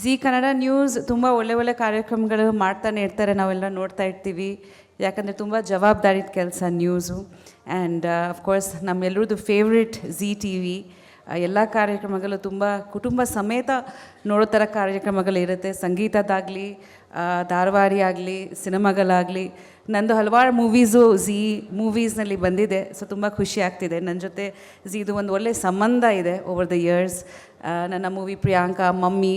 Zee Kannada news ತುಂಬ ಒಳ್ಳೆ ಕಾರ್ಯಕ್ರಮಗಳು ಮಾಡ್ತಾನೆ ಇರ್ತಾರೆ, ನಾವೆಲ್ಲ ನೋಡ್ತಾ ಇರ್ತೀವಿ. ಯಾಕಂದರೆ ತುಂಬ ಜವಾಬ್ದಾರಿದ ಕೆಲಸ ನ್ಯೂಸು. ಆ್ಯಂಡ್ ಅಫ್ಕೋರ್ಸ್ ನಮ್ಮೆಲ್ಲರದ್ದು ಫೇವ್ರೆಟ್ ಝೀ ಟಿ ವಿ. ಎಲ್ಲ ಕಾರ್ಯಕ್ರಮಗಳು ತುಂಬ ಕುಟುಂಬ ಸಮೇತ ನೋಡೋ ಥರ ಕಾರ್ಯಕ್ರಮಗಳಿರುತ್ತೆ. ಸಂಗೀತದಾಗಲಿ, ಧಾರಾವಾಹಿ ಆಗಲಿ, ಸಿನಿಮಾಗಳಾಗಲಿ. ನಂದು ಹಲವಾರು ಮೂವೀಸು ಝೀ ಮೂವೀಸ್ನಲ್ಲಿ ಬಂದಿದೆ. ಸೊ ತುಂಬ ಖುಷಿ ಆಗ್ತಿದೆ. ನನ್ನ ಜೊತೆ ಝೀದು ಒಂದು ಒಳ್ಳೆಯ ಸಂಬಂಧ ಇದೆ ಓವರ್ ದ ಇಯರ್ಸ್. ನನ್ನ ಮೂವಿ ಪ್ರಿಯಾಂಕಾ, ಮಮ್ಮಿ,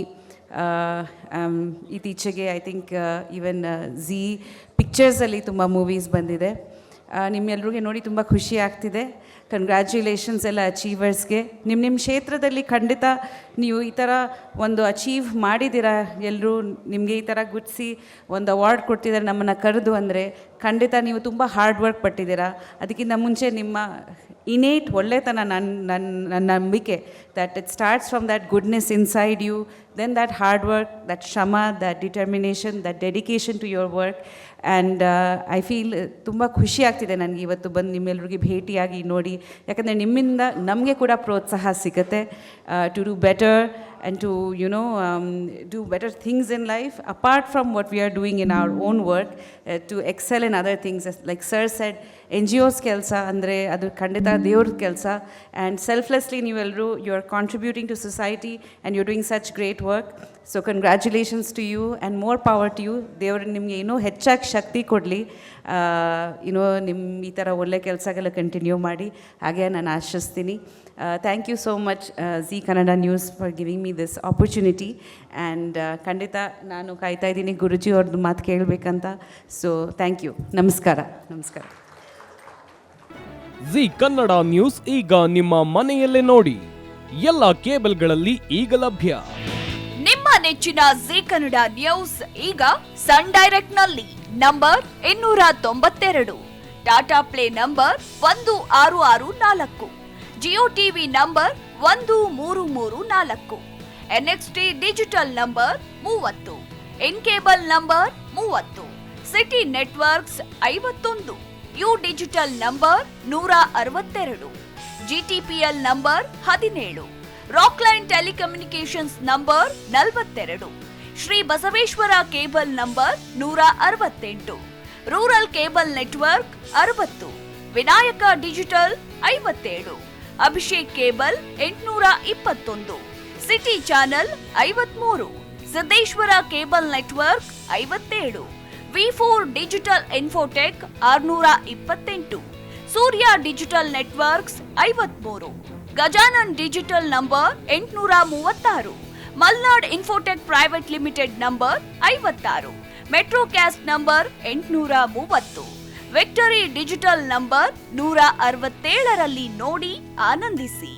ಇತ್ತೀಚೆಗೆ ಐ ಥಿಂಕ್ ಈವನ್ ಝೀ ಪಿಕ್ಚರ್ಸಲ್ಲಿ ತುಂಬ ಮೂವೀಸ್ ಬಂದಿದೆ. ನಿಮ್ಮೆಲ್ರಿಗೆ ನೋಡಿ ತುಂಬ ಖುಷಿ ಆಗ್ತಿದೆ. ಕಂಗ್ರ್ಯಾಚುಲೇಷನ್ಸ್ ಎಲ್ಲ ಅಚೀವರ್ಸ್ಗೆ. ನಿಮ್ಮ ಕ್ಷೇತ್ರದಲ್ಲಿ ಖಂಡಿತ ನೀವು ಈ ಥರ ಒಂದು ಅಚೀವ್ ಮಾಡಿದ್ದೀರಾ. ಎಲ್ಲರೂ ನಿಮಗೆ ಈ ಥರ ಗುರ್ತಿಸಿ ಒಂದು ಅವಾರ್ಡ್ ಕೊಡ್ತಿದ್ದಾರೆ ನಮ್ಮನ್ನು ಕರೆದು ಅಂದರೆ ಖಂಡಿತ ನೀವು ತುಂಬ ಹಾರ್ಡ್ ವರ್ಕ್ ಪಟ್ಟಿದ್ದೀರಾ. ಅದಕ್ಕಿಂತ ಮುಂಚೆ ನಿಮ್ಮ ಇನೇಟ್ ಒಳ್ಳೆತನ ನನ್ನ ನಂಬಿಕೆ that it starts from that goodness inside you, then that hard work, that ಶ್ರಮ, that determination, that dedication to your work. And I feel ತುಂಬ ಖುಷಿ ಆಗ್ತಿದೆ ನನಗೆ ಇವತ್ತು ಬಂದು ನಿಮ್ಮೆಲ್ಲರಿಗೆ ಭೇಟಿಯಾಗಿ ನೋಡಿ. ಯಾಕಂದರೆ ನಿಮ್ಮಿಂದ ನಮಗೆ ಕೂಡ ಪ್ರೋತ್ಸಾಹ ಸಿಗುತ್ತೆ to do better and to do better things in life apart from what we are doing in our own work, to excel in other things. Like sir said, NGOs ಕೆಲಸ ಅಂದರೆ ಅದು ಖಂಡಿತ ದೇವ್ರ ಕೆಲಸ. ಆ್ಯಂಡ್ ಸೆಲ್ಫ್ಲೆಸ್ಲಿ ನೀವೆಲ್ಲರೂ you are contributing to society and you doing such great work. So congratulations to you and more power to you. ದೇವರು ನಿಮಗೆ ಇನ್ನೂ ಹೆಚ್ಚಾಗಿ ಶಕ್ತಿ ಕೊಡಲಿ. ನಿಮ್ಮ ಈ ಥರ ಒಳ್ಳೆ ಕೆಲಸಗಳ ಕಂಟಿನ್ಯೂ ಮಾಡಿ ಹಾಗೆ ನಾನು ಆಶಿಸ್ತೀನಿ. Thank you so much Zee Kannada News for giving me this opportunity. And ಖಂಡಿತ ನಾನು ಕಾಯ್ತಾ ಇದ್ದೀನಿ ಗುರುಜಿ ಅವ್ರದ್ದು ಮಾತು ಕೇಳಬೇಕಂತ. So thank you. ನಮಸ್ಕಾರ. ಝೀ ಕನ್ನಡ ನ್ಯೂಸ್ ಈಗ ನಿಮ್ಮ ಮನೆಯಲ್ಲೇ ನೋಡಿ. ಎಲ್ಲ ಕೇಬಲ್ಗಳಲ್ಲಿ ಈಗ ಲಭ್ಯ. ನಿಮ್ಮ ನೆಚ್ಚಿನ ಝೀ ಕನ್ನಡ ನ್ಯೂಸ್ ಈಗ ಸನ್ ಡೈರೆಕ್ಟ್ ನಲ್ಲಿ number 292, Tata play number 1664, Jio TV number 1334, NXT digital number 30, in cable number 30, city networks 51, U digital number 162, GTPL number 17, Rockline telecommunications number 42, Shri Basaveshwara cable number 168, rural cable network 60, Vinayaka digital 57, Abhishek cable 821, city channel 53, Siddeshwara cable network 57, V4 digital Infotech 628, Surya digital networks 53, Gajanan digital number 836, Malnad Infotech Private Limited number 56, Metrocast number 830, Victory Digital number 167ರಲ್ಲಿ ನೋಡಿ ಆನಂದಿಸಿ.